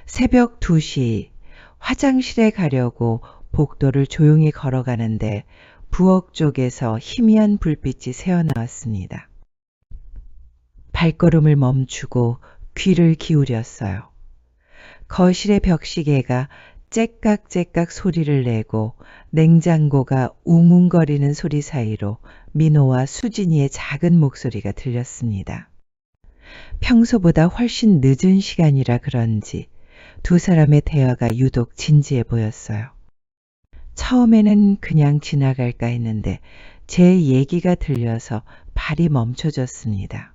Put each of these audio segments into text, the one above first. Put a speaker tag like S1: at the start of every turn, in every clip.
S1: 새벽 2시 화장실에 가려고 복도를 조용히 걸어가는데 부엌 쪽에서 희미한 불빛이 새어나왔습니다. 발걸음을 멈추고 귀를 기울였어요. 거실의 벽시계가 째깍째깍 소리를 내고 냉장고가 웅웅거리는 소리 사이로 민호와 수진이의 작은 목소리가 들렸습니다. 평소보다 훨씬 늦은 시간이라 그런지 두 사람의 대화가 유독 진지해 보였어요. 처음에는 그냥 지나갈까 했는데 제 얘기가 들려서 발이 멈춰졌습니다.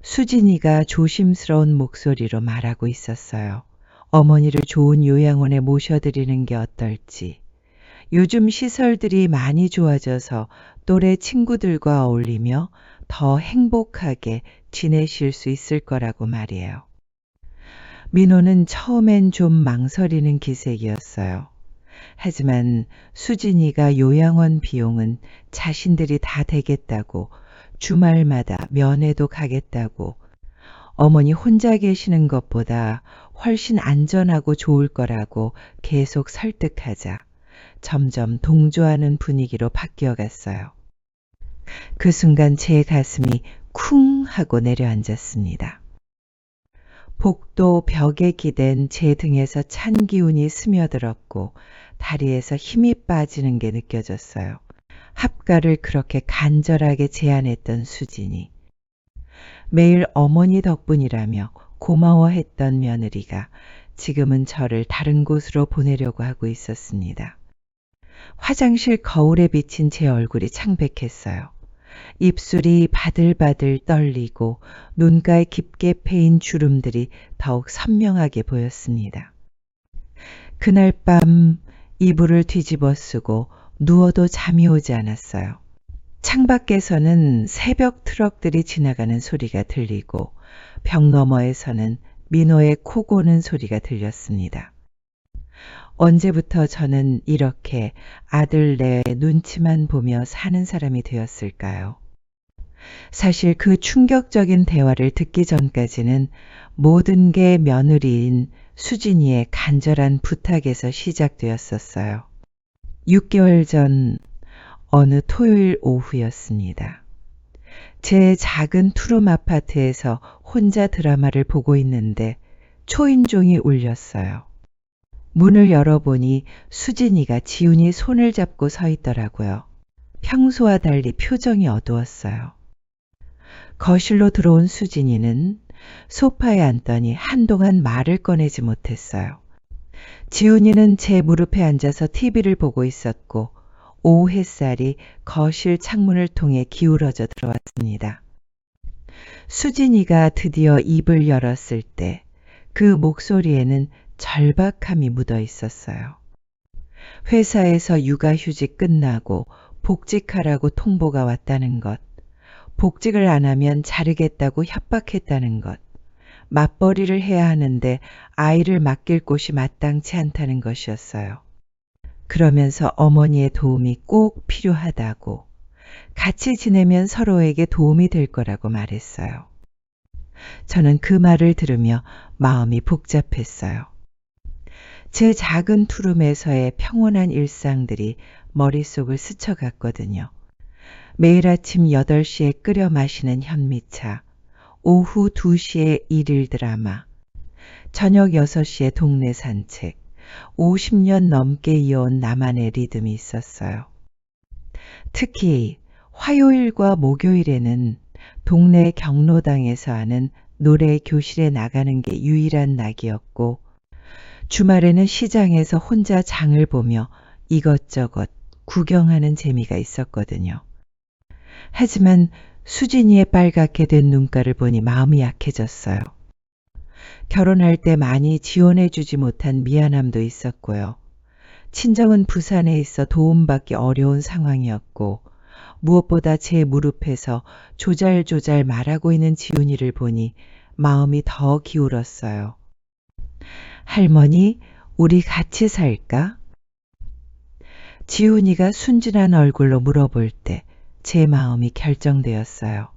S1: 수진이가 조심스러운 목소리로 말하고 있었어요. 어머니를 좋은 요양원에 모셔드리는 게 어떨지. 요즘 시설들이 많이 좋아져서 또래 친구들과 어울리며 더 행복하게 지내실 수 있을 거라고 말이에요. 민호는 처음엔 좀 망설이는 기색이었어요. 하지만 수진이가 요양원 비용은 자신들이 다 대겠다고, 주말마다 면회도 가겠다고, 어머니 혼자 계시는 것보다 훨씬 안전하고 좋을 거라고 계속 설득하자 점점 동조하는 분위기로 바뀌어갔어요. 그 순간 제 가슴이 쿵 하고 내려앉았습니다. 복도 벽에 기댄 제 등에서 찬 기운이 스며들었고 다리에서 힘이 빠지는 게 느껴졌어요. 합가를 그렇게 간절하게 제안했던 수진이. 매일 어머니 덕분이라며 고마워했던 며느리가 지금은 저를 다른 곳으로 보내려고 하고 있었습니다. 화장실 거울에 비친 제 얼굴이 창백했어요. 입술이 바들바들 떨리고 눈가에 깊게 패인 주름들이 더욱 선명하게 보였습니다. 그날 밤 이불을 뒤집어 쓰고 누워도 잠이 오지 않았어요. 창밖에서는 새벽 트럭들이 지나가는 소리가 들리고 벽 너머에서는 민호의 코 고는 소리가 들렸습니다. 언제부터 저는 이렇게 아들 내 눈치만 보며 사는 사람이 되었을까요? 사실 그 충격적인 대화를 듣기 전까지는 모든 게 며느리인 수진이의 간절한 부탁에서 시작되었었어요. 6개월 전 어느 토요일 오후였습니다. 제 작은 투룸 아파트에서 혼자 드라마를 보고 있는데 초인종이 울렸어요. 문을 열어보니 수진이가 지훈이 손을 잡고 서 있더라고요. 평소와 달리 표정이 어두웠어요. 거실로 들어온 수진이는 소파에 앉더니 한동안 말을 꺼내지 못했어요. 지훈이는 제 무릎에 앉아서 TV를 보고 있었고 오후 햇살이 거실 창문을 통해 기울어져 들어왔습니다. 수진이가 드디어 입을 열었을 때 그 목소리에는 절박함이 묻어 있었어요. 회사에서 육아휴직 끝나고 복직하라고 통보가 왔다는 것, 복직을 안 하면 자르겠다고 협박했다는 것, 맞벌이를 해야 하는데 아이를 맡길 곳이 마땅치 않다는 것이었어요. 그러면서 어머니의 도움이 꼭 필요하다고, 같이 지내면 서로에게 도움이 될 거라고 말했어요. 저는 그 말을 들으며 마음이 복잡했어요. 제 작은 투룸에서의 평온한 일상들이 머릿속을 스쳐갔거든요. 매일 아침 8시에 끓여 마시는 현미차, 오후 2시에 일일 드라마, 저녁 6시에 동네 산책, 50년 넘게 이어온 나만의 리듬이 있었어요. 특히 화요일과 목요일에는 동네 경로당에서 하는 노래 교실에 나가는 게 유일한 낙이었고 주말에는 시장에서 혼자 장을 보며 이것저것 구경하는 재미가 있었거든요. 하지만 수진이의 빨갛게 된 눈가를 보니 마음이 약해졌어요. 결혼할 때 많이 지원해주지 못한 미안함도 있었고요. 친정은 부산에 있어 도움받기 어려운 상황이었고 무엇보다 제 무릎에서 조잘조잘 말하고 있는 지훈이를 보니 마음이 더 기울었어요. 할머니, 우리 같이 살까? 지훈이가 순진한 얼굴로 물어볼 때 제 마음이 결정되었어요.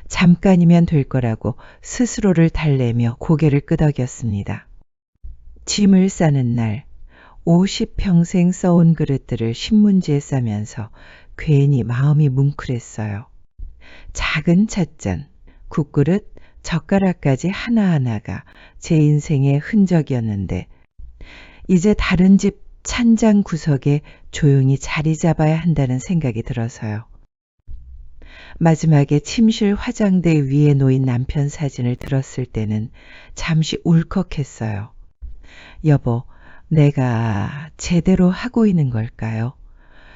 S1: 잠깐이면 될 거라고 스스로를 달래며 고개를 끄덕였습니다. 짐을 싸는 날 50평생 써온 그릇들을 신문지에 싸면서 괜히 마음이 뭉클했어요. 작은 찻잔, 국그릇, 젓가락까지 하나하나가 제 인생의 흔적이었는데 이제 다른 집 찬장 구석에 조용히 자리 잡아야 한다는 생각이 들어서요. 마지막에 침실 화장대 위에 놓인 남편 사진을 들었을 때는 잠시 울컥했어요. 여보, 내가 제대로 하고 있는 걸까요?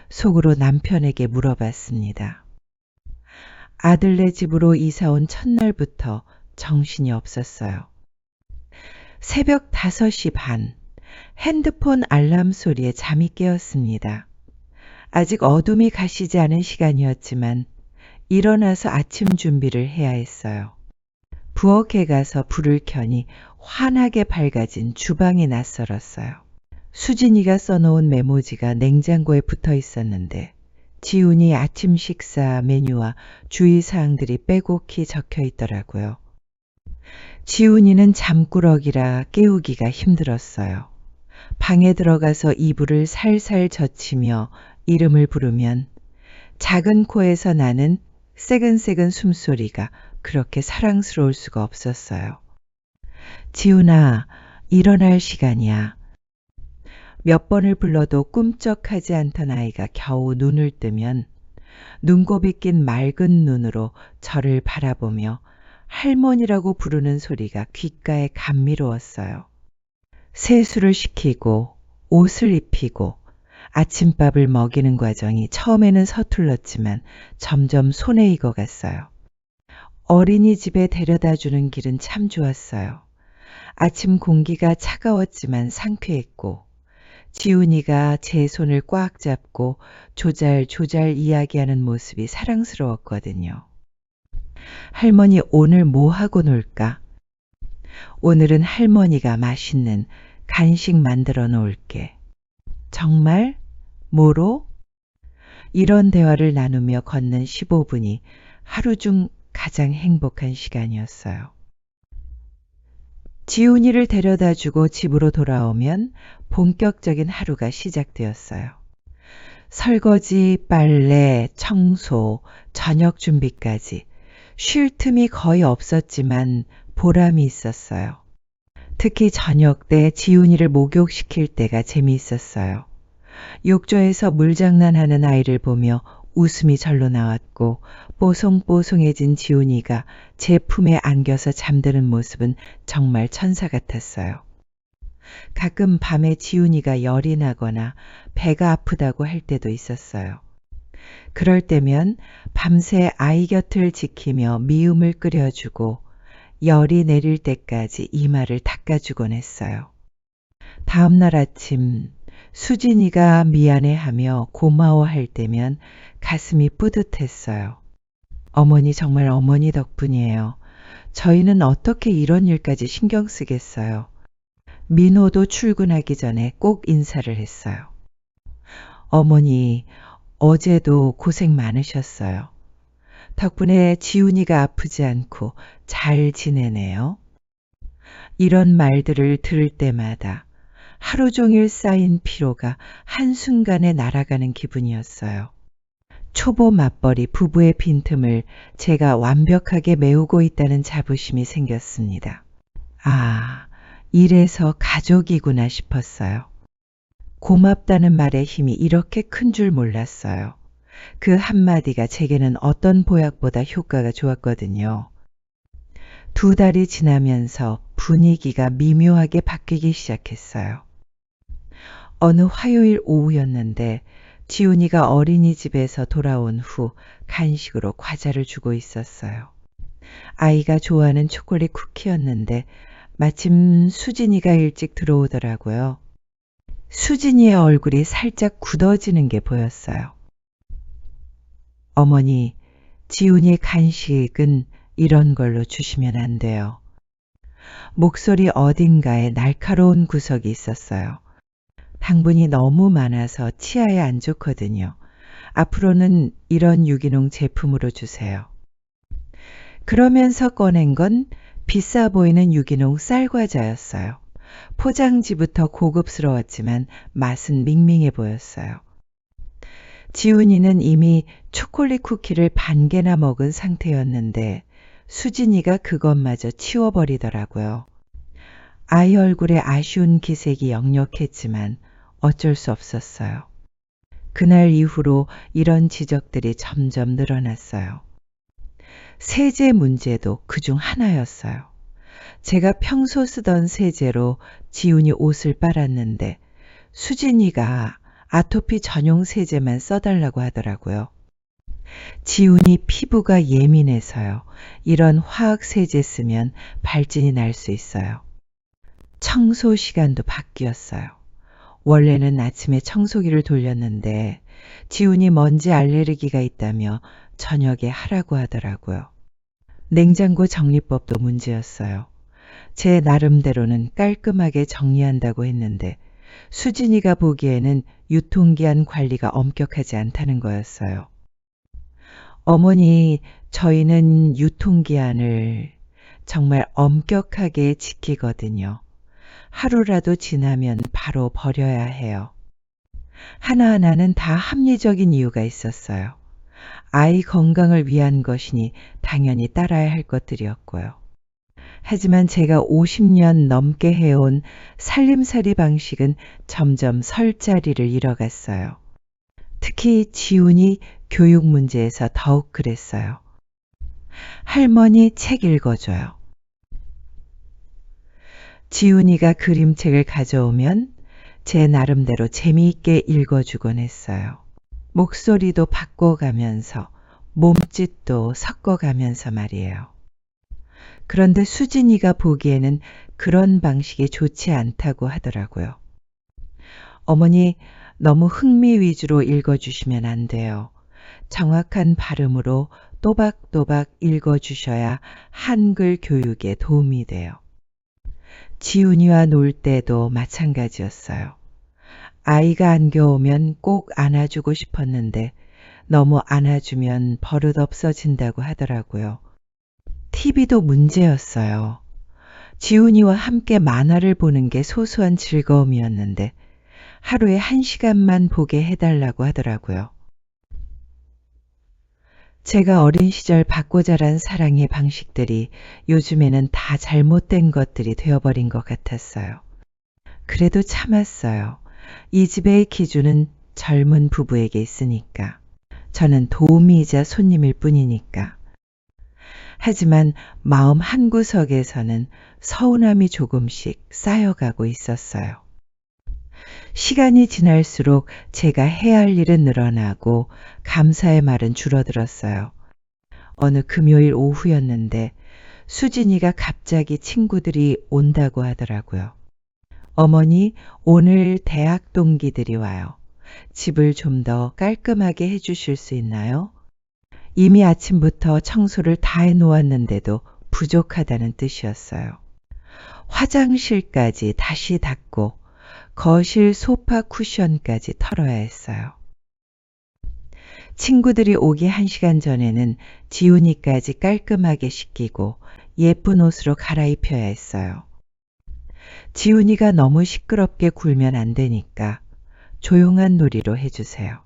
S1: 속으로 남편에게 물어봤습니다. 아들네 집으로 이사 온 첫날부터 정신이 없었어요. 새벽 5시 반, 핸드폰 알람 소리에 잠이 깨었습니다. 아직 어둠이 가시지 않은 시간이었지만 일어나서 아침 준비를 해야 했어요. 부엌에 가서 불을 켜니 환하게 밝아진 주방이 낯설었어요. 수진이가 써놓은 메모지가 냉장고에 붙어 있었는데 지훈이 아침 식사 메뉴와 주의사항들이 빼곡히 적혀 있더라고요. 지훈이는 잠꾸러기라 깨우기가 힘들었어요. 방에 들어가서 이불을 살살 젖히며 이름을 부르면 작은 코에서 나는 새근새근 숨소리가 그렇게 사랑스러울 수가 없었어요. 지훈아, 일어날 시간이야. 몇 번을 불러도 꿈쩍하지 않던 아이가 겨우 눈을 뜨면 눈곱이 낀 맑은 눈으로 저를 바라보며 할머니라고 부르는 소리가 귓가에 감미로웠어요. 세수를 시키고 옷을 입히고 아침밥을 먹이는 과정이 처음에는 서툴렀지만 점점 손에 익어갔어요. 어린이집에 데려다 주는 길은 참 좋았어요. 아침 공기가 차가웠지만 상쾌했고 지훈이가 제 손을 꽉 잡고 조잘조잘 이야기하는 모습이 사랑스러웠거든요. 할머니 오늘 뭐 하고 놀까? 오늘은 할머니가 맛있는 간식 만들어 놓을게. 정말? 뭐로? 이런 대화를 나누며 걷는 15분이 하루 중 가장 행복한 시간이었어요. 지훈이를 데려다 주고 집으로 돌아오면 본격적인 하루가 시작되었어요. 설거지, 빨래, 청소, 저녁 준비까지 쉴 틈이 거의 없었지만 보람이 있었어요. 특히 저녁 때 지훈이를 목욕시킬 때가 재미있었어요. 욕조에서 물장난하는 아이를 보며 웃음이 절로 나왔고 뽀송뽀송해진 지훈이가 제 품에 안겨서 잠드는 모습은 정말 천사 같았어요. 가끔 밤에 지훈이가 열이 나거나 배가 아프다고 할 때도 있었어요. 그럴 때면 밤새 아이 곁을 지키며 미음을 끓여주고 열이 내릴 때까지 이마를 닦아주곤 했어요. 다음 날 아침 수진이가 미안해하며 고마워할 때면 가슴이 뿌듯했어요. 어머니 정말 어머니 덕분이에요. 저희는 어떻게 이런 일까지 신경 쓰겠어요. 민호도 출근하기 전에 꼭 인사를 했어요. 어머니, 어제도 고생 많으셨어요. 덕분에 지훈이가 아프지 않고 잘 지내네요. 이런 말들을 들을 때마다 하루 종일 쌓인 피로가 한순간에 날아가는 기분이었어요. 초보 맞벌이 부부의 빈틈을 제가 완벽하게 메우고 있다는 자부심이 생겼습니다. 아, 이래서 가족이구나 싶었어요. 고맙다는 말의 힘이 이렇게 큰 줄 몰랐어요. 그 한마디가 제게는 어떤 보약보다 효과가 좋았거든요. 2달이 지나면서 분위기가 미묘하게 바뀌기 시작했어요. 어느 화요일 오후였는데 지훈이가 어린이집에서 돌아온 후 간식으로 과자를 주고 있었어요. 아이가 좋아하는 초콜릿 쿠키였는데 마침 수진이가 일찍 들어오더라고요. 수진이의 얼굴이 살짝 굳어지는 게 보였어요. 어머니, 지훈이 간식은 이런 걸로 주시면 안 돼요. 목소리 어딘가에 날카로운 구석이 있었어요. 당분이 너무 많아서 치아에 안 좋거든요. 앞으로는 이런 유기농 제품으로 주세요. 그러면서 꺼낸 건 비싸 보이는 유기농 쌀과자였어요. 포장지부터 고급스러웠지만 맛은 밍밍해 보였어요. 지훈이는 이미 초콜릿 쿠키를 반 개나 먹은 상태였는데 수진이가 그것마저 치워버리더라고요. 아이 얼굴에 아쉬운 기색이 역력했지만 어쩔 수 없었어요. 그날 이후로 이런 지적들이 점점 늘어났어요. 세제 문제도 그중 하나였어요. 제가 평소 쓰던 세제로 지훈이 옷을 빨았는데 수진이가 아토피 전용 세제만 써달라고 하더라고요. 지훈이 피부가 예민해서요. 이런 화학 세제 쓰면 발진이 날 수 있어요. 청소 시간도 바뀌었어요. 원래는 아침에 청소기를 돌렸는데 지훈이 먼지 알레르기가 있다며 저녁에 하라고 하더라고요. 냉장고 정리법도 문제였어요. 제 나름대로는 깔끔하게 정리한다고 했는데 수진이가 보기에는 유통기한 관리가 엄격하지 않다는 거였어요. 어머니, 저희는 유통기한을 정말 엄격하게 지키거든요. 하루라도 지나면 바로 버려야 해요. 하나하나는 다 합리적인 이유가 있었어요. 아이 건강을 위한 것이니 당연히 따라야 할 것들이었고요. 하지만 제가 50년 넘게 해온 살림살이 방식은 점점 설 자리를 잃어갔어요. 특히 지훈이 교육 문제에서 더욱 그랬어요. 할머니 책 읽어줘요. 지훈이가 그림책을 가져오면 제 나름대로 재미있게 읽어주곤 했어요. 목소리도 바꿔가면서 몸짓도 섞어가면서 말이에요. 그런데 수진이가 보기에는 그런 방식이 좋지 않다고 하더라고요. 어머니, 너무 흥미 위주로 읽어주시면 안 돼요. 정확한 발음으로 또박또박 읽어주셔야 한글 교육에 도움이 돼요. 지훈이와 놀 때도 마찬가지였어요. 아이가 안겨오면 꼭 안아주고 싶었는데 너무 안아주면 버릇 없어진다고 하더라고요. TV도 문제였어요. 지훈이와 함께 만화를 보는 게 소소한 즐거움이었는데 하루에 1시간만 보게 해달라고 하더라고요. 제가 어린 시절 받고 자란 사랑의 방식들이 요즘에는 다 잘못된 것들이 되어버린 것 같았어요. 그래도 참았어요. 이 집의 기준은 젊은 부부에게 있으니까. 저는 도우미이자 손님일 뿐이니까. 하지만 마음 한구석에서는 서운함이 조금씩 쌓여가고 있었어요. 시간이 지날수록 제가 해야 할 일은 늘어나고 감사의 말은 줄어들었어요. 어느 금요일 오후였는데 수진이가 갑자기 친구들이 온다고 하더라고요. 어머니, 오늘 대학 동기들이 와요. 집을 좀 더 깔끔하게 해주실 수 있나요? 이미 아침부터 청소를 다 해놓았는데도 부족하다는 뜻이었어요. 화장실까지 다시 닦고 거실 소파 쿠션까지 털어야 했어요. 친구들이 오기 1시간 전에는 지훈이까지 깔끔하게 씻기고 예쁜 옷으로 갈아입혀야 했어요. 지훈이가 너무 시끄럽게 굴면 안 되니까 조용한 놀이로 해주세요.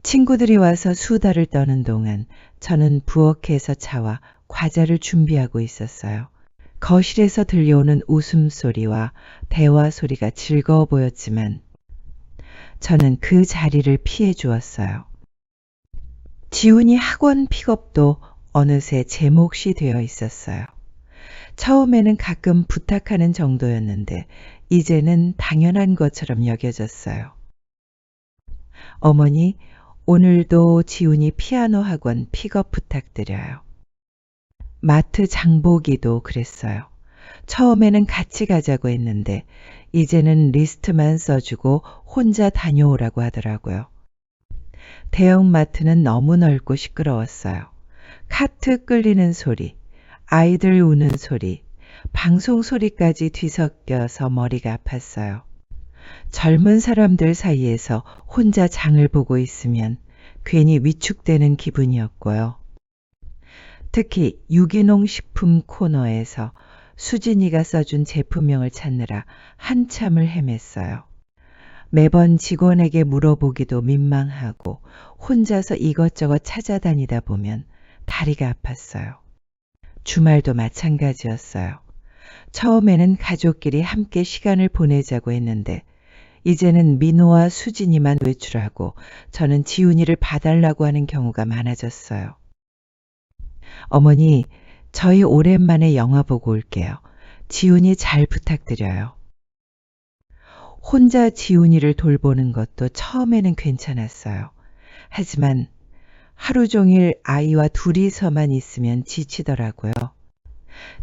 S1: 친구들이 와서 수다를 떠는 동안 저는 부엌에서 차와 과자를 준비하고 있었어요. 거실에서 들려오는 웃음소리와 대화 소리가 즐거워 보였지만 저는 그 자리를 피해 주었어요. 지훈이 학원 픽업도 어느새 제 몫이 되어 있었어요. 처음에는 가끔 부탁하는 정도였는데 이제는 당연한 것처럼 여겨졌어요. 어머니, 오늘도 지훈이 피아노 학원 픽업 부탁드려요. 마트 장보기도 그랬어요. 처음에는 같이 가자고 했는데 이제는 리스트만 써주고 혼자 다녀오라고 하더라고요. 대형마트는 너무 넓고 시끄러웠어요. 카트 끌리는 소리, 아이들 우는 소리, 방송 소리까지 뒤섞여서 머리가 아팠어요. 젊은 사람들 사이에서 혼자 장을 보고 있으면 괜히 위축되는 기분이었고요. 특히 유기농 식품 코너에서 수진이가 써준 제품명을 찾느라 한참을 헤맸어요. 매번 직원에게 물어보기도 민망하고 혼자서 이것저것 찾아다니다 보면 다리가 아팠어요. 주말도 마찬가지였어요. 처음에는 가족끼리 함께 시간을 보내자고 했는데 이제는 민호와 수진이만 외출하고 저는 지훈이를 봐달라고 하는 경우가 많아졌어요. 어머니, 저희 오랜만에 영화 보고 올게요. 지훈이 잘 부탁드려요. 혼자 지훈이를 돌보는 것도 처음에는 괜찮았어요. 하지만 하루 종일 아이와 둘이서만 있으면 지치더라고요.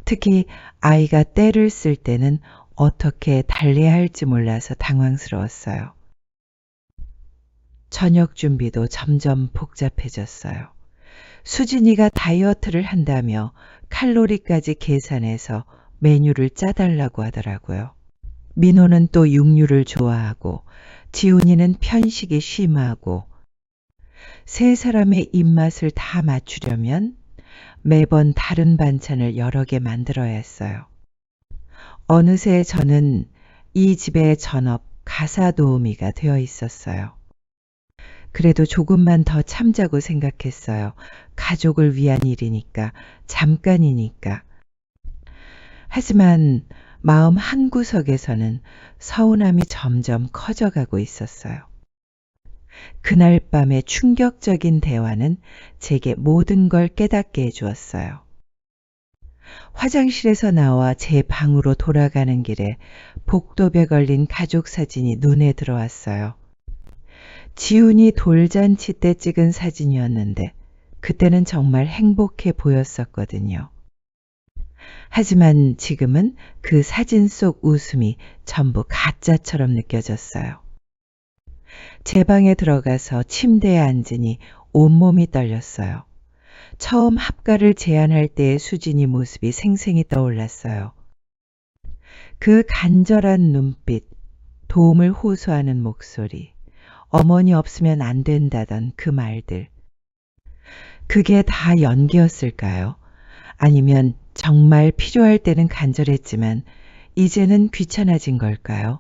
S1: 특히 아이가 떼를 쓸 때는 어떻게 달래야 할지 몰라서 당황스러웠어요. 저녁 준비도 점점 복잡해졌어요. 수진이가 다이어트를 한다며 칼로리까지 계산해서 메뉴를 짜달라고 하더라고요. 민호는 또 육류를 좋아하고 지훈이는 편식이 심하고 세 사람의 입맛을 다 맞추려면 매번 다른 반찬을 여러 개 만들어야 했어요. 어느새 저는 이 집의 전업 가사도우미가 되어 있었어요. 그래도 조금만 더 참자고 생각했어요. 가족을 위한 일이니까, 잠깐이니까. 하지만 마음 한구석에서는 서운함이 점점 커져가고 있었어요. 그날 밤의 충격적인 대화는 제게 모든 걸 깨닫게 해주었어요. 화장실에서 나와 제 방으로 돌아가는 길에 복도에 걸린 가족 사진이 눈에 들어왔어요. 지훈이 돌잔치 때 찍은 사진이었는데 그때는 정말 행복해 보였었거든요. 하지만 지금은 그 사진 속 웃음이 전부 가짜처럼 느껴졌어요. 제 방에 들어가서 침대에 앉으니 온몸이 떨렸어요. 처음 합가를 제안할 때의 수진이 모습이 생생히 떠올랐어요. 그 간절한 눈빛, 도움을 호소하는 목소리, 어머니 없으면 안 된다던 그 말들. 그게 다 연기였을까요? 아니면 정말 필요할 때는 간절했지만 이제는 귀찮아진 걸까요?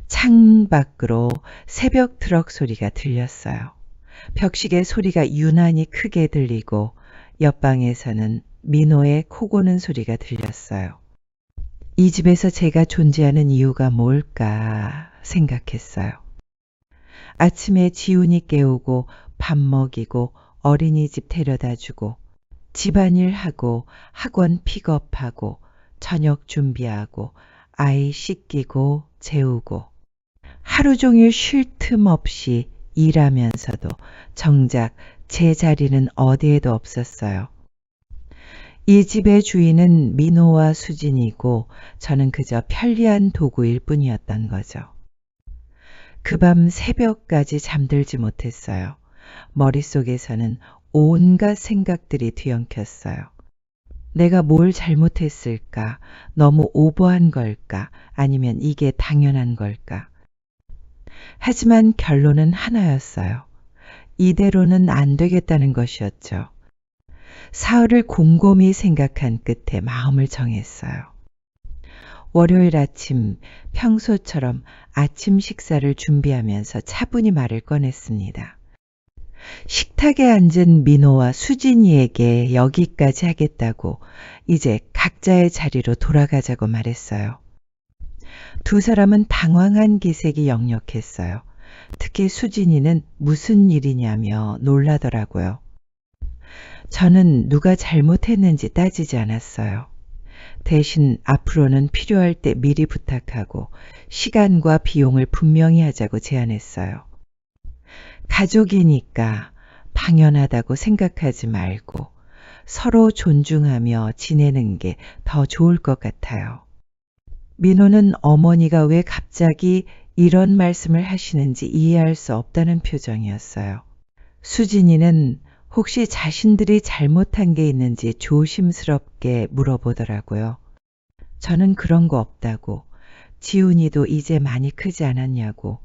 S1: 창밖으로 새벽 트럭 소리가 들렸어요. 벽시계 소리가 유난히 크게 들리고 옆방에서는 민호의 코 고는 소리가 들렸어요. 이 집에서 제가 존재하는 이유가 뭘까 생각했어요. 아침에 지훈이 깨우고 밥 먹이고 어린이집 데려다주고 집안일 하고 학원 픽업하고 저녁 준비하고 아이 씻기고 재우고 하루 종일 쉴 틈 없이 일하면서도 정작 제 자리는 어디에도 없었어요. 이 집의 주인은 민호와 수진이고 저는 그저 편리한 도구일 뿐이었던 거죠. 그 밤 새벽까지 잠들지 못했어요. 머릿속에서는 온갖 생각들이 뒤엉켰어요. 내가 뭘 잘못했을까? 너무 오버한 걸까? 아니면 이게 당연한 걸까? 하지만 결론은 하나였어요. 이대로는 안 되겠다는 것이었죠. 사흘을 곰곰이 생각한 끝에 마음을 정했어요. 월요일 아침 평소처럼 아침 식사를 준비하면서 차분히 말을 꺼냈습니다. 식탁에 앉은 민호와 수진이에게 여기까지 하겠다고 이제 각자의 자리로 돌아가자고 말했어요. 두 사람은 당황한 기색이 역력했어요. 특히 수진이는 무슨 일이냐며 놀라더라고요. 저는 누가 잘못했는지 따지지 않았어요. 대신 앞으로는 필요할 때 미리 부탁하고 시간과 비용을 분명히 하자고 제안했어요. 가족이니까 당연하다고 생각하지 말고 서로 존중하며 지내는 게 더 좋을 것 같아요. 민호는 어머니가 왜 갑자기 이런 말씀을 하시는지 이해할 수 없다는 표정이었어요. 수진이는 혹시 자신들이 잘못한 게 있는지 조심스럽게 물어보더라고요. 저는 그런 거 없다고, 지훈이도 이제 많이 크지 않았냐고.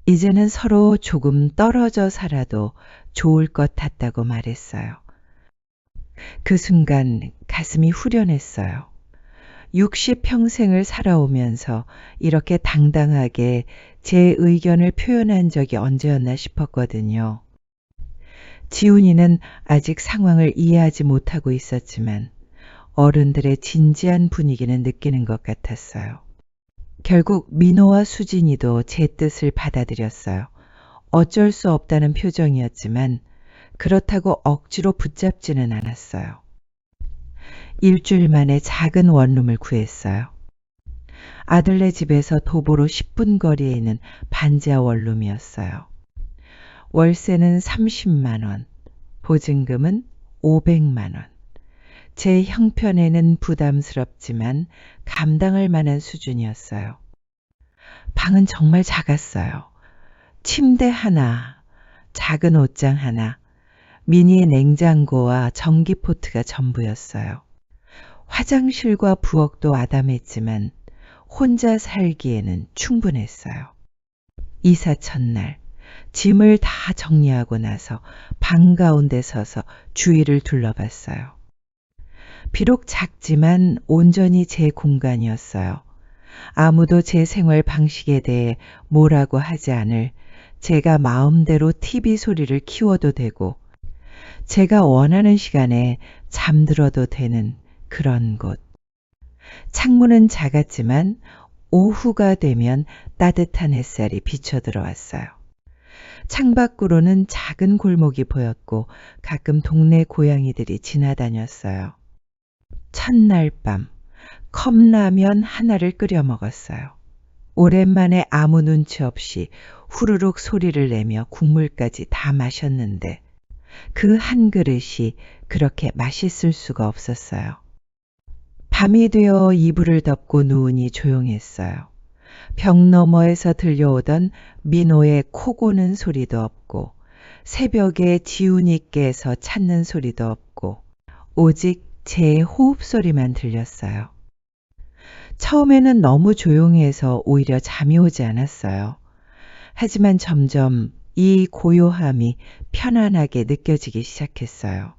S1: 이제는 서로 조금 떨어져 살아도 좋을 것 같다고 말했어요. 그 순간 가슴이 후련했어요. 60평생을 살아오면서 이렇게 당당하게 제 의견을 표현한 적이 언제였나 싶었거든요. 지훈이는 아직 상황을 이해하지 못하고 있었지만 어른들의 진지한 분위기는 느끼는 것 같았어요. 결국 민호와 수진이도 제 뜻을 받아들였어요. 어쩔 수 없다는 표정이었지만 그렇다고 억지로 붙잡지는 않았어요. 일주일 만에 작은 원룸을 구했어요. 아들네 집에서 도보로 10분 거리에 있는 반지하 원룸이었어요. 월세는 30만 원, 보증금은 500만 원. 제 형편에는 부담스럽지만 감당할 만한 수준이었어요. 방은 정말 작았어요. 침대 하나, 작은 옷장 하나, 미니 냉장고와 전기포트가 전부였어요. 화장실과 부엌도 아담했지만 혼자 살기에는 충분했어요. 이사 첫날, 짐을 다 정리하고 나서 방 가운데 서서 주위를 둘러봤어요. 비록 작지만 온전히 제 공간이었어요. 아무도 제 생활 방식에 대해 뭐라고 하지 않을, 제가 마음대로 TV 소리를 키워도 되고 제가 원하는 시간에 잠들어도 되는 그런 곳. 창문은 작았지만 오후가 되면 따뜻한 햇살이 비쳐 들어왔어요. 창밖으로는 작은 골목이 보였고 가끔 동네 고양이들이 지나다녔어요. 첫날 밤 컵라면 하나를 끓여 먹었어요. 오랜만에 아무 눈치 없이 후루룩 소리를 내며 국물까지 다 마셨는데 그 한 그릇이 그렇게 맛있을 수가 없었어요. 밤이 되어 이불을 덮고 누우니 조용했어요. 벽 너머에서 들려오던 민호의 코 고는 소리도 없고 새벽에 지훈이께서 찾는 소리도 없고 오직 제 호흡 소리만 들렸어요. 처음에는 너무 조용해서 오히려 잠이 오지 않았어요. 하지만 점점 이 고요함이 편안하게 느껴지기 시작했어요.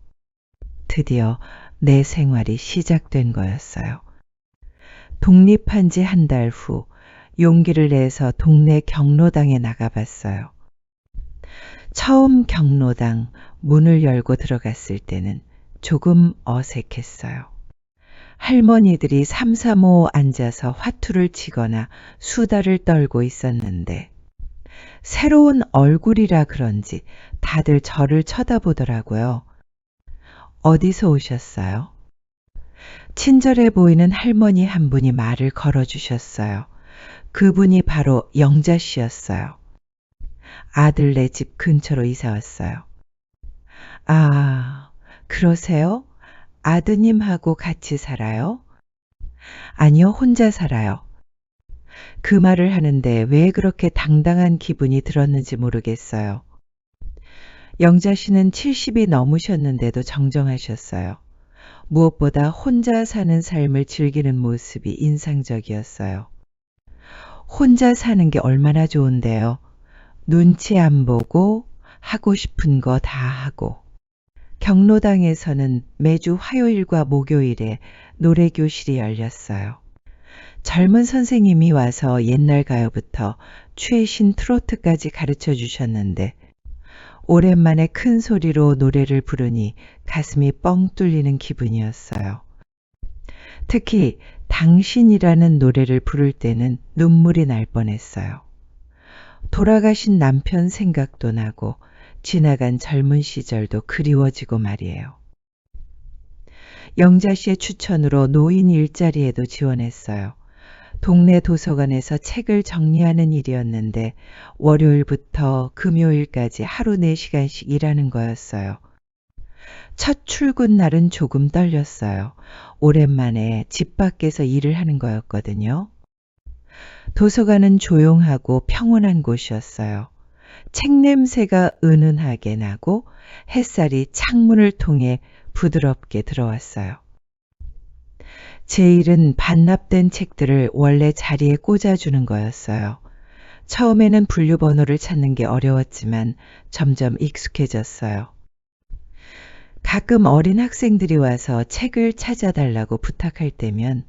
S1: 드디어 내 생활이 시작된 거였어요. 독립한 지 한 달 후 용기를 내서 동네 경로당에 나가봤어요. 처음 경로당 문을 열고 들어갔을 때는 조금 어색했어요. 할머니들이 삼삼오오 앉아서 화투를 치거나 수다를 떨고 있었는데 새로운 얼굴이라 그런지 다들 저를 쳐다보더라고요. 어디서 오셨어요? 친절해 보이는 할머니 한 분이 말을 걸어주셨어요. 그분이 바로 영자 씨였어요. 아들네 집 근처로 이사 왔어요. 아, 그러세요? 아드님하고 같이 살아요? 아니요, 혼자 살아요. 그 말을 하는데 왜 그렇게 당당한 기분이 들었는지 모르겠어요. 영자 씨는 70이 넘으셨는데도 정정하셨어요. 무엇보다 혼자 사는 삶을 즐기는 모습이 인상적이었어요. 혼자 사는 게 얼마나 좋은데요. 눈치 안 보고 하고 싶은 거 다 하고. 경로당에서는 매주 화요일과 목요일에 노래교실이 열렸어요. 젊은 선생님이 와서 옛날 가요부터 최신 트로트까지 가르쳐 주셨는데 오랜만에 큰 소리로 노래를 부르니 가슴이 뻥 뚫리는 기분이었어요. 특히 당신이라는 노래를 부를 때는 눈물이 날 뻔했어요. 돌아가신 남편 생각도 나고 지나간 젊은 시절도 그리워지고 말이에요. 영자 씨의 추천으로 노인 일자리에도 지원했어요. 동네 도서관에서 책을 정리하는 일이었는데 월요일부터 금요일까지 하루 4시간씩 일하는 거였어요. 첫 출근 날은 조금 떨렸어요. 오랜만에 집 밖에서 일을 하는 거였거든요. 도서관은 조용하고 평온한 곳이었어요. 책 냄새가 은은하게 나고 햇살이 창문을 통해 부드럽게 들어왔어요. 제 일은 반납된 책들을 원래 자리에 꽂아주는 거였어요. 처음에는 분류 번호를 찾는 게 어려웠지만 점점 익숙해졌어요. 가끔 어린 학생들이 와서 책을 찾아달라고 부탁할 때면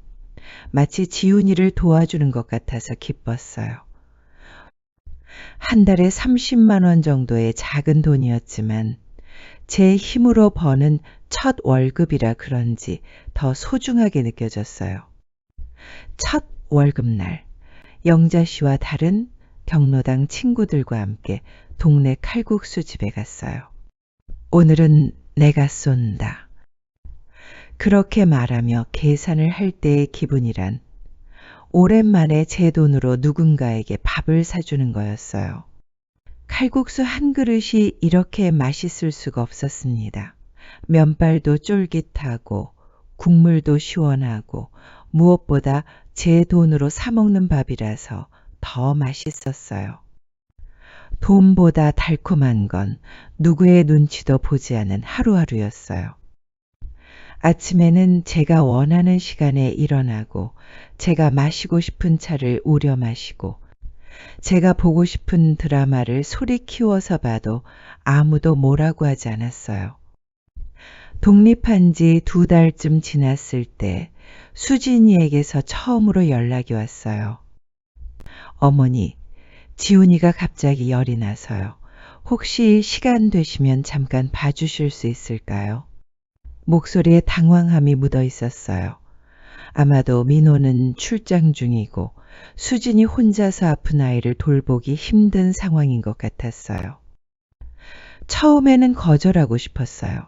S1: 마치 지훈이를 도와주는 것 같아서 기뻤어요. 한 달에 30만 원 정도의 작은 돈이었지만 제 힘으로 버는 첫 월급이라 그런지 더 소중하게 느껴졌어요. 첫 월급날, 영자 씨와 다른 경로당 친구들과 함께 동네 칼국수 집에 갔어요. 오늘은 내가 쏜다. 그렇게 말하며 계산을 할 때의 기분이란 오랜만에 제 돈으로 누군가에게 밥을 사주는 거였어요. 칼국수 한 그릇이 이렇게 맛있을 수가 없었습니다. 면발도 쫄깃하고 국물도 시원하고 무엇보다 제 돈으로 사 먹는 밥이라서 더 맛있었어요. 돈보다 달콤한 건 누구의 눈치도 보지 않은 하루하루였어요. 아침에는 제가 원하는 시간에 일어나고 제가 마시고 싶은 차를 우려 마시고 제가 보고 싶은 드라마를 소리 키워서 봐도 아무도 뭐라고 하지 않았어요. 독립한 지 2달쯤 지났을 때 수진이에게서 처음으로 연락이 왔어요. 어머니, 지훈이가 갑자기 열이 나서요. 혹시 시간 되시면 잠깐 봐주실 수 있을까요? 목소리에 당황함이 묻어 있었어요. 아마도 민호는 출장 중이고 수진이 혼자서 아픈 아이를 돌보기 힘든 상황인 것 같았어요. 처음에는 거절하고 싶었어요.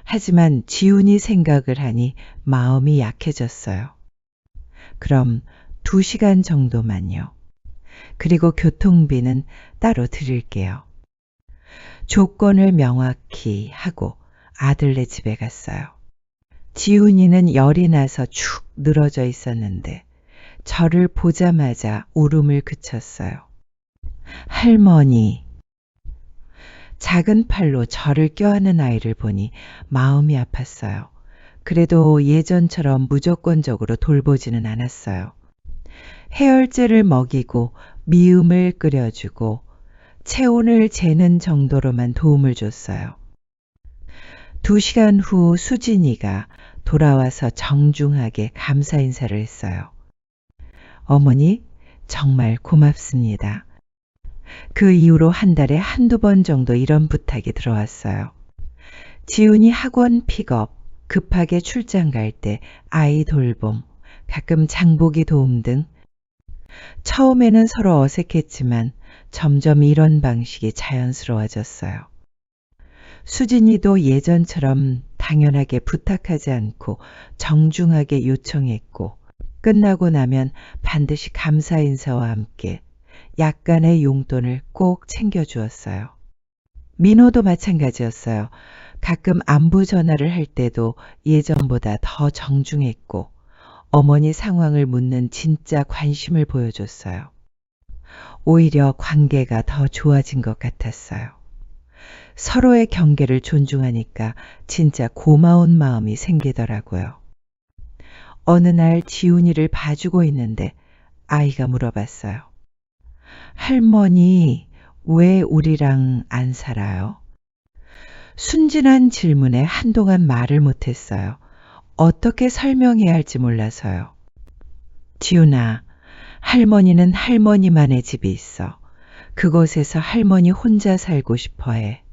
S1: 하지만 지훈이 생각을 하니 마음이 약해졌어요. 그럼 2시간 정도만요. 그리고 교통비는 따로 드릴게요. 조건을 명확히 하고 아들네 집에 갔어요. 지훈이는 열이 나서 축 늘어져 있었는데 저를 보자마자 울음을 그쳤어요. 할머니. 작은 팔로 저를 껴안은 아이를 보니 마음이 아팠어요. 그래도 예전처럼 무조건적으로 돌보지는 않았어요. 해열제를 먹이고 미음을 끓여주고 체온을 재는 정도로만 도움을 줬어요. 2시간 후 수진이가 돌아와서 정중하게 감사 인사를 했어요. 어머니, 정말 고맙습니다. 그 이후로 한 달에 1~2번 정도 이런 부탁이 들어왔어요. 지훈이 학원 픽업, 급하게 출장 갈 때 아이 돌봄, 가끔 장보기 도움 등 처음에는 서로 어색했지만 점점 이런 방식이 자연스러워졌어요. 수진이도 예전처럼 당연하게 부탁하지 않고 정중하게 요청했고 끝나고 나면 반드시 감사 인사와 함께 약간의 용돈을 꼭 챙겨주었어요. 민호도 마찬가지였어요. 가끔 안부 전화를 할 때도 예전보다 더 정중했고 어머니 상황을 묻는 진짜 관심을 보여줬어요. 오히려 관계가 더 좋아진 것 같았어요. 서로의 경계를 존중하니까 진짜 고마운 마음이 생기더라고요. 어느 날 지훈이를 봐주고 있는데 아이가 물어봤어요. 할머니, 왜 우리랑 안 살아요? 순진한 질문에 한동안 말을 못했어요. 어떻게 설명해야 할지 몰라서요. 지훈아, 할머니는 할머니만의 집이 있어. 그곳에서 할머니 혼자 살고 싶어 해.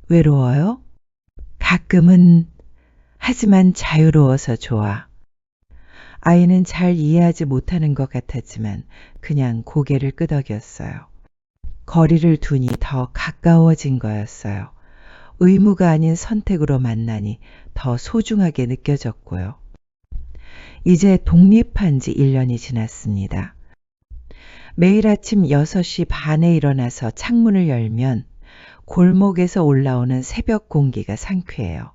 S1: 외로워요? 가끔은, 하지만 자유로워서 좋아. 아이는 잘 이해하지 못하는 것 같았지만 그냥 고개를 끄덕였어요. 거리를 두니 더 가까워진 거였어요. 의무가 아닌 선택으로 만나니 더 소중하게 느껴졌고요. 이제 독립한 지 1년이 지났습니다. 매일 아침 6시 반에 일어나서 창문을 열면 골목에서 올라오는 새벽 공기가 상쾌해요.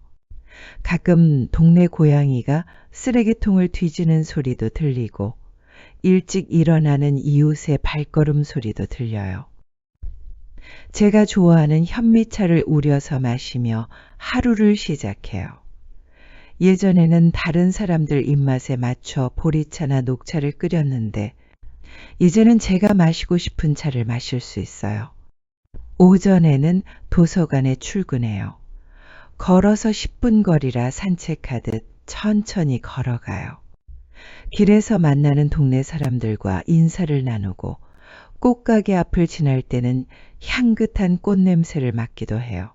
S1: 가끔 동네 고양이가 쓰레기통을 뒤지는 소리도 들리고 일찍 일어나는 이웃의 발걸음 소리도 들려요. 제가 좋아하는 현미차를 우려서 마시며 하루를 시작해요. 예전에는 다른 사람들 입맛에 맞춰 보리차나 녹차를 끓였는데 이제는 제가 마시고 싶은 차를 마실 수 있어요. 오전에는 도서관에 출근해요. 걸어서 10분 거리라 산책하듯 천천히 걸어가요. 길에서 만나는 동네 사람들과 인사를 나누고 꽃가게 앞을 지날 때는 향긋한 꽃냄새를 맡기도 해요.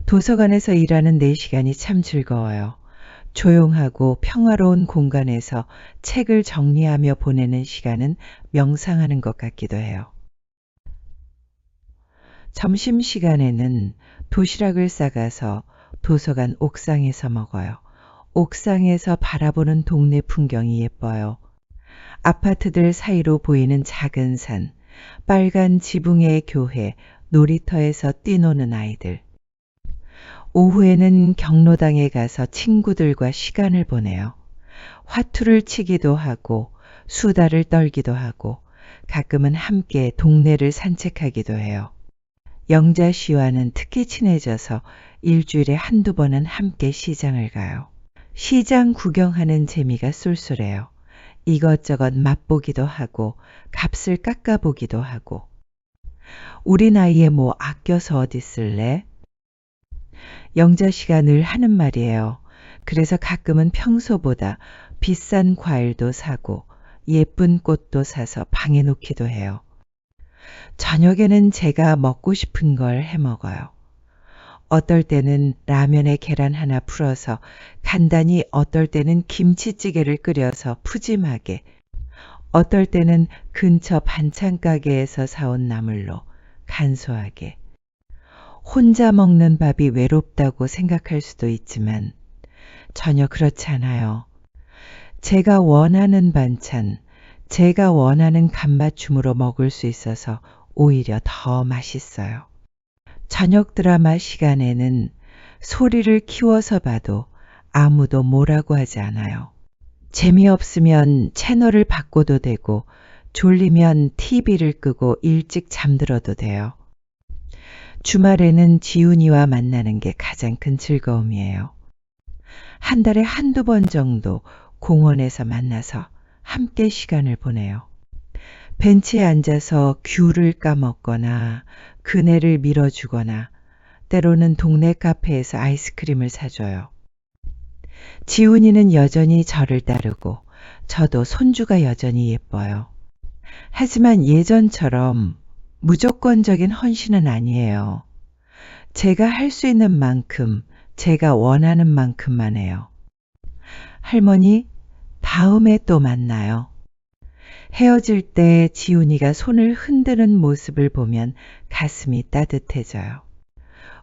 S1: 도서관에서 일하는 4시간이 참 즐거워요. 조용하고 평화로운 공간에서 책을 정리하며 보내는 시간은 명상하는 것 같기도 해요. 점심시간에는 도시락을 싸가서 도서관 옥상에서 먹어요. 옥상에서 바라보는 동네 풍경이 예뻐요. 아파트들 사이로 보이는 작은 산, 빨간 지붕의 교회, 놀이터에서 뛰노는 아이들. 오후에는 경로당에 가서 친구들과 시간을 보내요. 화투를 치기도 하고 수다를 떨기도 하고 가끔은 함께 동네를 산책하기도 해요. 영자 씨와는 특히 친해져서 일주일에 한두 번은 함께 시장을 가요. 시장 구경하는 재미가 쏠쏠해요. 이것저것 맛보기도 하고 값을 깎아보기도 하고. 우리 나이에 뭐 아껴서 어디 쓸래? 영자 씨가 늘 하는 말이에요. 그래서 가끔은 평소보다 비싼 과일도 사고 예쁜 꽃도 사서 방에 놓기도 해요. 저녁에는 제가 먹고 싶은 걸 해 먹어요. 어떨 때는 라면에 계란 하나 풀어서 간단히, 어떨 때는 김치찌개를 끓여서 푸짐하게, 어떨 때는 근처 반찬 가게에서 사온 나물로 간소하게. 혼자 먹는 밥이 외롭다고 생각할 수도 있지만 전혀 그렇지 않아요. 제가 원하는 반찬, 제가 원하는 간맞춤으로 먹을 수 있어서 오히려 더 맛있어요. 저녁 드라마 시간에는 소리를 키워서 봐도 아무도 뭐라고 하지 않아요. 재미없으면 채널을 바꿔도 되고 졸리면 TV를 끄고 일찍 잠들어도 돼요. 주말에는 지훈이와 만나는 게 가장 큰 즐거움이에요. 한 달에 한두 번 정도 공원에서 만나서 함께 시간을 보내요. 벤치에 앉아서 귤을 까먹거나 그네를 밀어주거나 때로는 동네 카페에서 아이스크림을 사줘요. 지훈이는 여전히 저를 따르고 저도 손주가 여전히 예뻐요. 하지만 예전처럼 무조건적인 헌신은 아니에요. 제가 할 수 있는 만큼, 제가 원하는 만큼만 해요. 할머니, 다음에 또 만나요. 헤어질 때 지훈이가 손을 흔드는 모습을 보면 가슴이 따뜻해져요.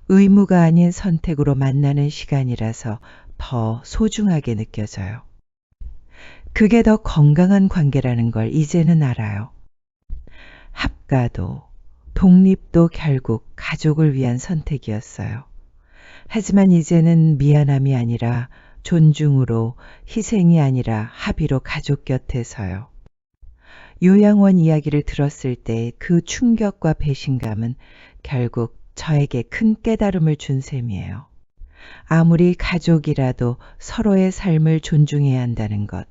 S1: 의무가 아닌 선택으로 만나는 시간이라서 더 소중하게 느껴져요. 그게 더 건강한 관계라는 걸 이제는 알아요. 합가도, 독립도 결국 가족을 위한 선택이었어요. 하지만 이제는 미안함이 아니라 존중으로, 희생이 아니라 합의로 가족 곁에 서요. 요양원 이야기를 들었을 때 그 충격과 배신감은 결국 저에게 큰 깨달음을 준 셈이에요. 아무리 가족이라도 서로의 삶을 존중해야 한다는 것.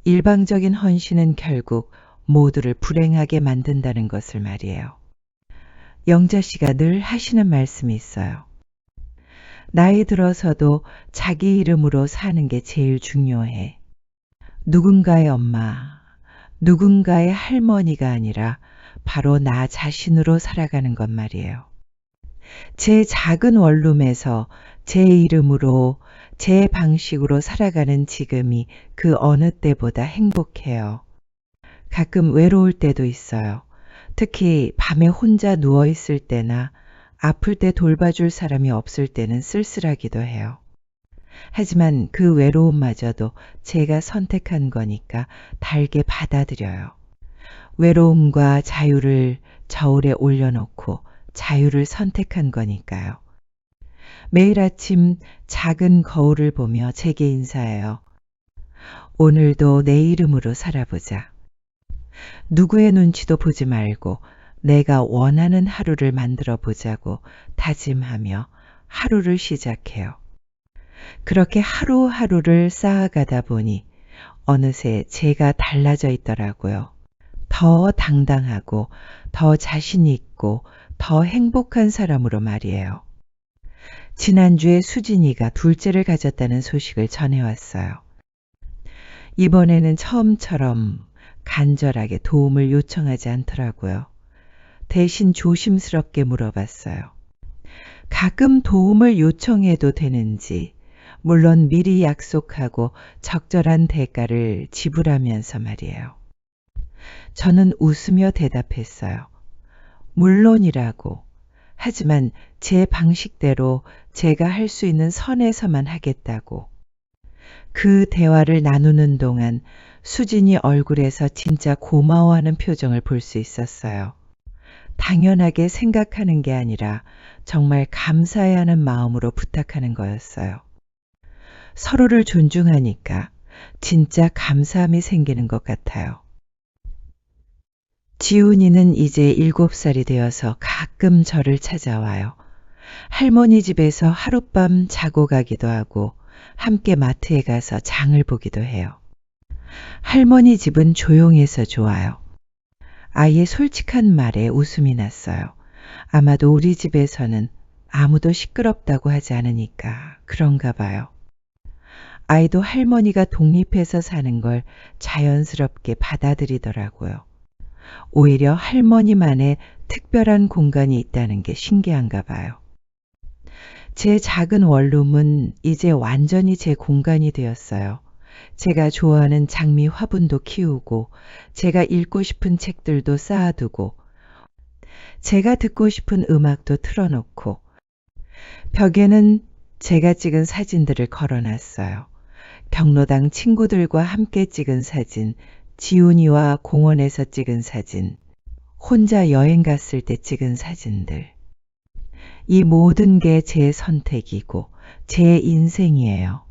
S1: 일방적인 헌신은 결국 모두를 불행하게 만든다는 것을 말이에요. 영자 씨가 늘 하시는 말씀이 있어요. 나이 들어서도 자기 이름으로 사는 게 제일 중요해. 누군가의 엄마, 누군가의 할머니가 아니라 바로 나 자신으로 살아가는 것 말이에요. 제 작은 원룸에서 제 이름으로, 제 방식으로 살아가는 지금이 그 어느 때보다 행복해요. 가끔 외로울 때도 있어요. 특히 밤에 혼자 누워있을 때나 아플 때 돌봐줄 사람이 없을 때는 쓸쓸하기도 해요. 하지만 그 외로움마저도 제가 선택한 거니까 달게 받아들여요. 외로움과 자유를 저울에 올려놓고 자유를 선택한 거니까요. 매일 아침 작은 거울을 보며 제게 인사해요. 오늘도 내 이름으로 살아보자. 누구의 눈치도 보지 말고 내가 원하는 하루를 만들어 보자고 다짐하며 하루를 시작해요. 그렇게 하루하루를 쌓아가다 보니 어느새 제가 달라져 있더라고요. 더 당당하고 더 자신 있고 더 행복한 사람으로 말이에요. 지난주에 수진이가 둘째를 가졌다는 소식을 전해왔어요. 이번에는 처음처럼 간절하게 도움을 요청하지 않더라고요. 대신 조심스럽게 물어봤어요. 가끔 도움을 요청해도 되는지, 물론 미리 약속하고 적절한 대가를 지불하면서 말이에요. 저는 웃으며 대답했어요. 물론이라고. 하지만 제 방식대로 제가 할 수 있는 선에서만 하겠다고. 그 대화를 나누는 동안 수진이 얼굴에서 진짜 고마워하는 표정을 볼 수 있었어요. 당연하게 생각하는 게 아니라 정말 감사해야 하는 마음으로 부탁하는 거였어요. 서로를 존중하니까 진짜 감사함이 생기는 것 같아요. 지훈이는 이제 7살이 되어서 가끔 저를 찾아와요. 할머니 집에서 하룻밤 자고 가기도 하고 함께 마트에 가서 장을 보기도 해요. 할머니 집은 조용해서 좋아요. 아이의 솔직한 말에 웃음이 났어요. 아마도 우리 집에서는 아무도 시끄럽다고 하지 않으니까 그런가 봐요. 아이도 할머니가 독립해서 사는 걸 자연스럽게 받아들이더라고요. 오히려 할머니만의 특별한 공간이 있다는 게 신기한가 봐요. 제 작은 원룸은 이제 완전히 제 공간이 되었어요. 제가 좋아하는 장미 화분도 키우고, 제가 읽고 싶은 책들도 쌓아두고, 제가 듣고 싶은 음악도 틀어놓고, 벽에는 제가 찍은 사진들을 걸어놨어요. 경로당 친구들과 함께 찍은 사진, 지훈이와 공원에서 찍은 사진, 혼자 여행 갔을 때 찍은 사진들. 이 모든 게 제 선택이고 제 인생이에요.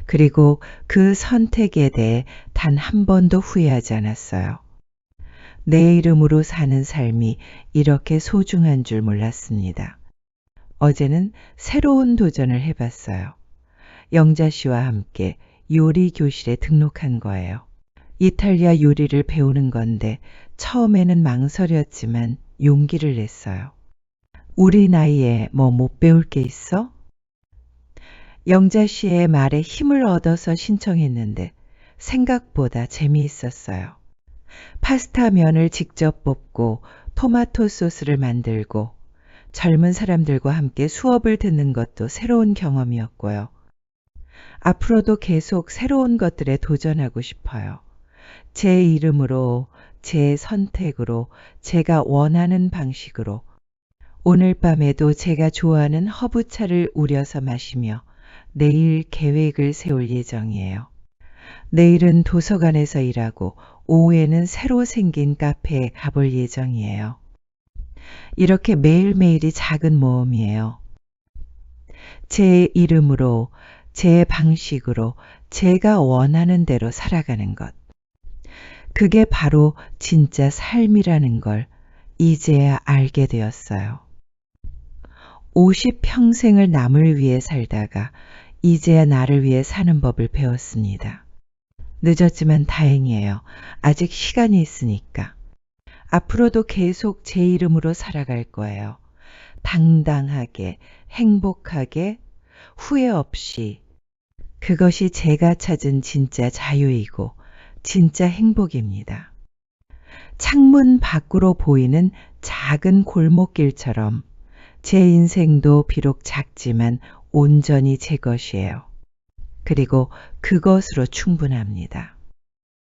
S1: 그리고 그 선택에 대해 단 한 번도 후회하지 않았어요. 내 이름으로 사는 삶이 이렇게 소중한 줄 몰랐습니다. 어제는 새로운 도전을 해봤어요. 영자 씨와 함께 요리 교실에 등록한 거예요. 이탈리아 요리를 배우는 건데 처음에는 망설였지만 용기를 냈어요. 우리 나이에 뭐 못 배울 게 있어? 영자 씨의 말에 힘을 얻어서 신청했는데 생각보다 재미있었어요. 파스타 면을 직접 볶고 토마토 소스를 만들고 젊은 사람들과 함께 수업을 듣는 것도 새로운 경험이었고요. 앞으로도 계속 새로운 것들에 도전하고 싶어요. 제 이름으로, 제 선택으로, 제가 원하는 방식으로 오늘 밤에도 제가 좋아하는 허브차를 우려서 마시며 내일 계획을 세울 예정이에요. 내일은 도서관에서 일하고 오후에는 새로 생긴 카페에 가볼 예정이에요. 이렇게 매일매일이 작은 모험이에요. 제 이름으로, 제 방식으로, 제가 원하는 대로 살아가는 것. 그게 바로 진짜 삶이라는 걸 이제야 알게 되었어요. 50평생을 남을 위해 살다가 이제야 나를 위해 사는 법을 배웠습니다. 늦었지만 다행이에요. 아직 시간이 있으니까. 앞으로도 계속 제 이름으로 살아갈 거예요. 당당하게, 행복하게, 후회 없이. 그것이 제가 찾은 진짜 자유이고 진짜 행복입니다. 창문 밖으로 보이는 작은 골목길처럼 제 인생도 비록 작지만 온전히 제 것이에요. 그리고 그것으로 충분합니다.